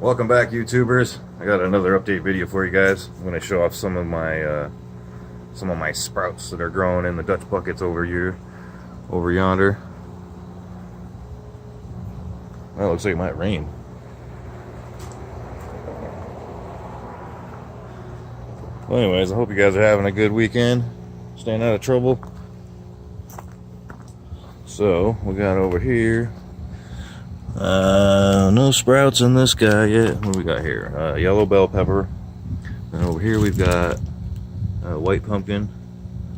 Welcome back, YouTubers. I got another update video for you guys. I'm going to show off some of my sprouts that are growing in the Dutch buckets over yonder. Well, it looks like it might rain. Well, anyways, I hope you guys are having a good weekend, staying out of trouble. So we got over here. No sprouts in this guy yet. What do we got here? Yellow bell pepper. And over here we've got white pumpkin.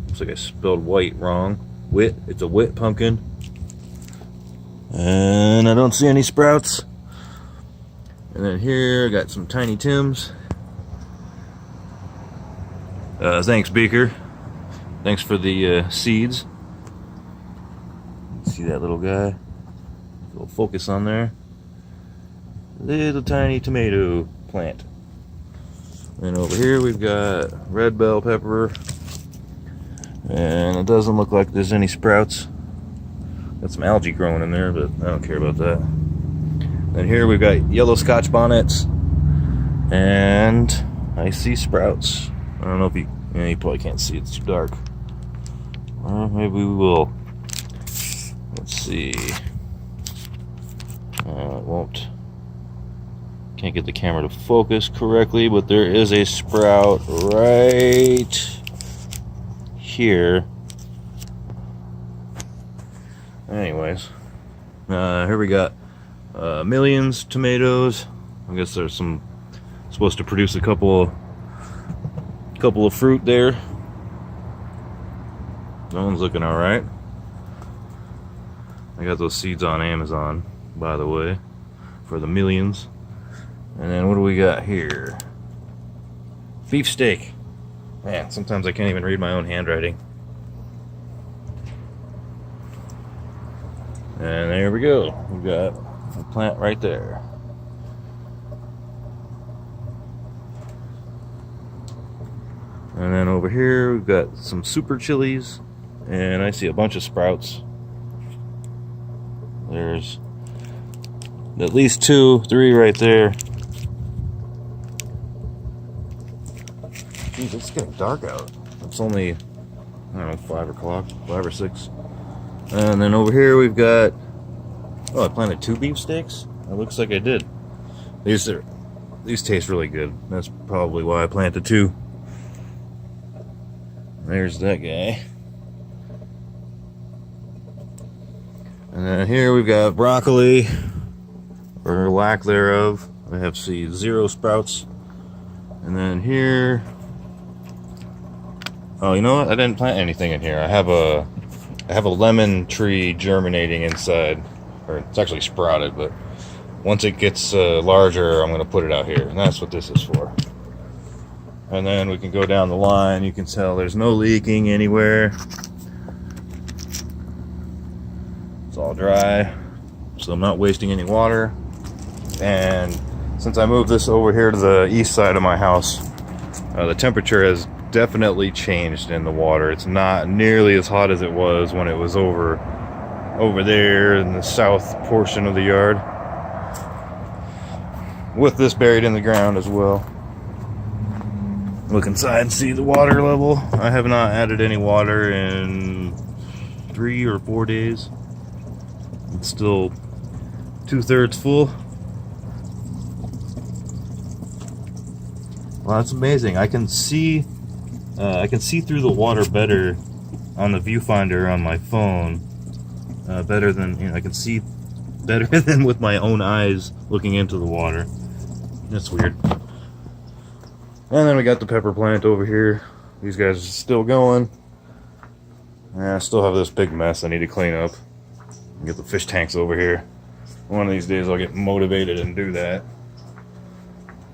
Looks like I spelled white wrong. Wit. It's a wit pumpkin. And I don't see any sprouts. And then here I got some tiny Tims. Thanks, Beaker. Thanks for the seeds. See that little guy? Little focus on there. Little tiny tomato plant. And over here we've got red bell pepper. And it doesn't look like there's any sprouts. Got some algae growing in there, but I don't care about that. And here we've got yellow scotch bonnets. And I see sprouts. I don't know if you probably can't see, it's too dark. Maybe we will. Let's see. It won't. Can't get the camera to focus correctly, but there is a sprout right here. Anyways, here we got millions tomatoes. I guess there's some supposed to produce a couple of fruit there. That one's looking all right. I got those seeds on Amazon, by the way, for the millions. And then what do we got here? Beef steak. Man, sometimes I can't even read my own handwriting. And there we go. We've got a plant right there. And then over here we've got some super chilies. And I see a bunch of sprouts. There's at least 2, 3 right there. Jeez, it's getting dark out. It's only, I don't know, 5 o'clock, 5 or 6. And then over here we've got, oh, I planted 2 beef steaks? It looks like I did. These taste really good. That's probably why I planted 2. There's that guy. And then here we've got broccoli, or lack thereof. I have seeds, 0 sprouts. And then here, oh, you know what? I didn't plant anything in here. I have a lemon tree germinating inside, or it's actually sprouted, but once it gets larger, I'm going to put it out here, and that's what this is for. And then we can go down the line. You can tell there's no leaking anywhere. It's all dry, so I'm not wasting any water. And since I moved this over here to the east side of my house, the temperature has definitely changed in the water. It's not nearly as hot as it was when it was over there in the south portion of the yard, with this buried in the ground as well. Look inside and see the water level. I have not added any water in 3 or 4 days. It's still 2/3 full. Well, that's amazing. I can see through the water better on the viewfinder on my phone. Better than, I can see better than with my own eyes looking into the water. That's weird. And then we got the pepper plant over here. These guys are still going. And I still have this big mess I need to clean up. Get the fish tanks over here. One of these days I'll get motivated and do that.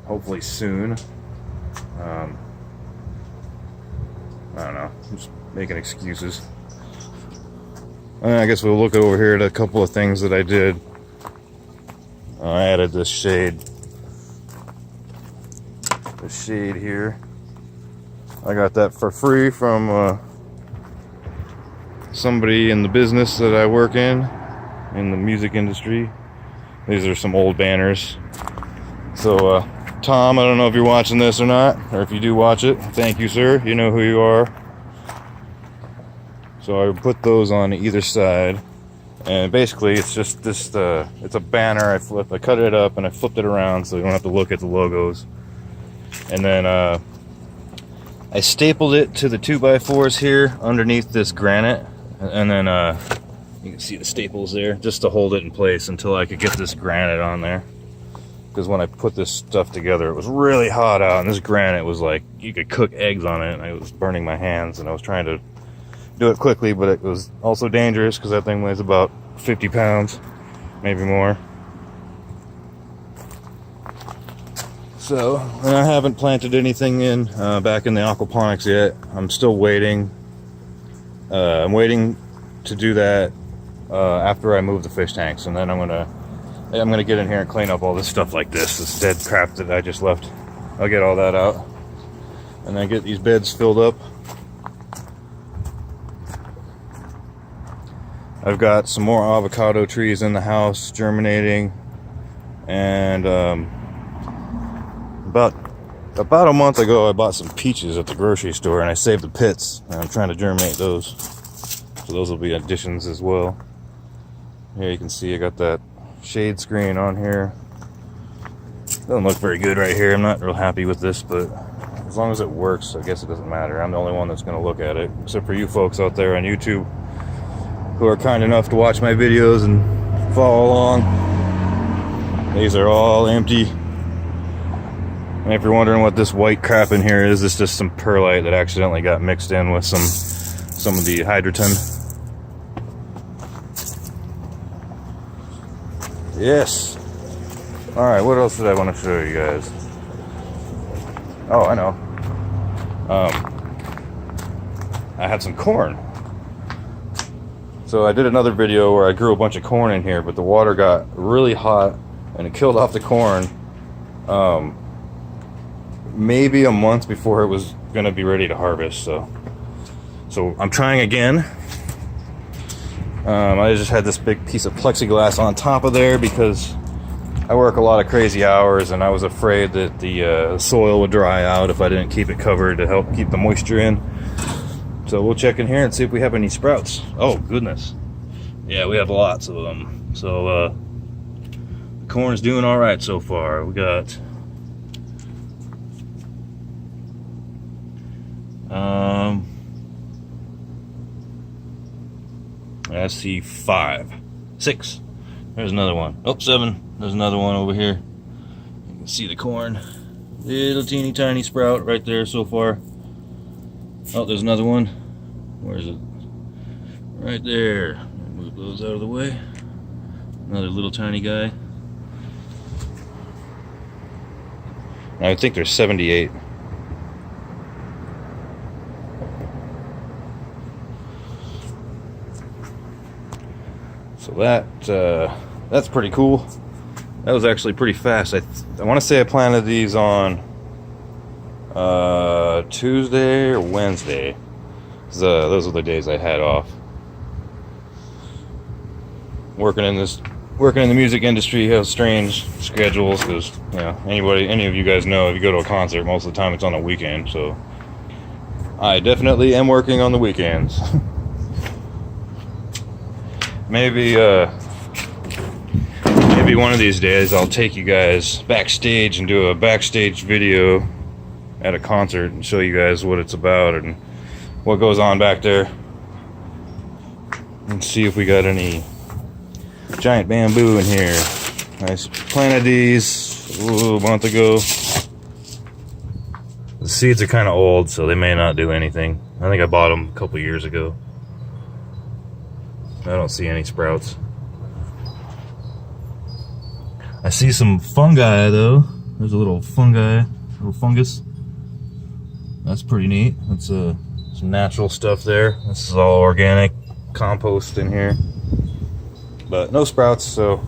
Hopefully soon. I don't know. I'm just making excuses. I guess we'll look over here at a couple of things that I did. I added this shade. This shade here. I got that for free from somebody in the business that I work in the music industry. These are some old banners. So, Tom, I don't know if you're watching this or not, or if you do watch it. Thank you, sir. You know who you are. So I put those on either side, and basically it's just this. It's a banner. I cut it up and I flipped it around so you don't have to look at the logos. And then I stapled it to the 2x4s here underneath this granite, and then you can see the staples there just to hold it in place until I could get this granite on there. Because when I put this stuff together, it was really hot out, and this granite was like, you could cook eggs on it, and I was burning my hands, and I was trying to do it quickly, but it was also dangerous because that thing weighs about 50 pounds, maybe more. So, and I haven't planted anything in back in the aquaponics yet. I'm still waiting. I'm waiting to do that after I move the fish tanks, and then I'm gonna get in here and clean up all this stuff like this dead crap that I just left. I'll get all that out, and then get these beds filled up. I've got some more avocado trees in the house germinating, and about a month ago I bought some peaches at the grocery store, and I saved the pits, and I'm trying to germinate those. So those will be additions as well. Here you can see I got that shade screen on here. Doesn't look very good right here. I'm not real happy with this, but as long as it works, I guess it doesn't matter. I'm the only one that's going to look at it, except for you folks out there on YouTube who are kind enough to watch my videos and follow along. These are all empty. And if you're wondering what this white crap in here is, it's just some perlite that accidentally got mixed in with some of the hydroton. Yes. Alright, what else did I want to show you guys? Oh, I know. I had some corn. So I did another video where I grew a bunch of corn in here, but the water got really hot and it killed off the corn maybe a month before it was going to be ready to harvest. So I'm trying again. I just had this big piece of plexiglass on top of there because I work a lot of crazy hours, and I was afraid that the soil would dry out if I didn't keep it covered to help keep the moisture in. So we'll check in here and see if we have any sprouts. Oh goodness, yeah, we have lots of them. So the corn's doing all right so far. We got I see 5, 6. There's another one. Oh, 7. There's another one over here. You can see the corn. Little teeny tiny sprout right there so far. Oh, there's another one. Where is it? Right there. Move those out of the way. Another little tiny guy. I think there's 78. So that's pretty cool. That was actually pretty fast. I want to say I planted these on Tuesday or Wednesday. Those are the days I had off. Working in the music industry has strange schedules because, you know, any of you guys know, if you go to a concert, most of the time it's on a weekend. So I definitely am working on the weekends. Maybe one of these days I'll take you guys backstage and do a backstage video at a concert and show you guys what it's about and what goes on back there, and see if we got any giant bamboo in here. I planted these a month ago. The seeds are kind of old, so they may not do anything. I think I bought them a couple years ago. I don't see any sprouts. I see some fungi though. There's a little fungus. That's pretty neat. That's some natural stuff there. This is all organic compost in here. But no sprouts, so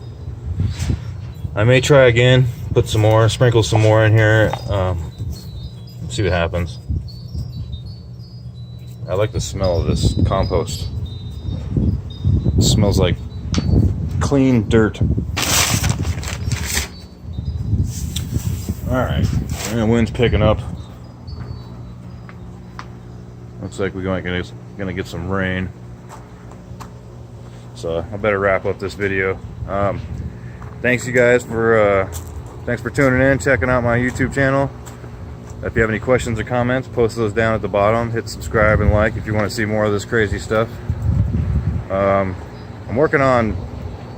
I may try again, put some more, sprinkle some more in here, see what happens. I like the smell of this compost. It smells like clean dirt. Alright, and wind's picking up. Looks like we're gonna get some rain. So I better wrap up this video. Thanks you guys for tuning in, checking out my YouTube channel. If you have any questions or comments, post those down at the bottom. Hit subscribe and like if you want to see more of this crazy stuff. I'm working on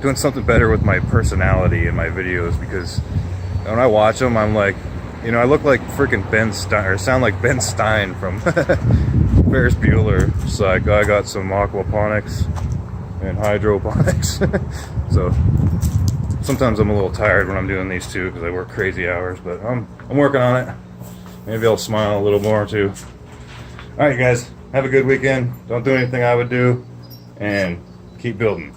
doing something better with my personality in my videos, because when I watch them, I'm like, you know, I look like freaking Ben Stein, or sound like Ben Stein from Ferris Bueller. It's like, I got some aquaponics and hydroponics. So sometimes I'm a little tired when I'm doing these too, because I work crazy hours, but I'm working on it. Maybe I'll smile a little more too. All right, you guys, have a good weekend. Don't do anything I would do, and keep building.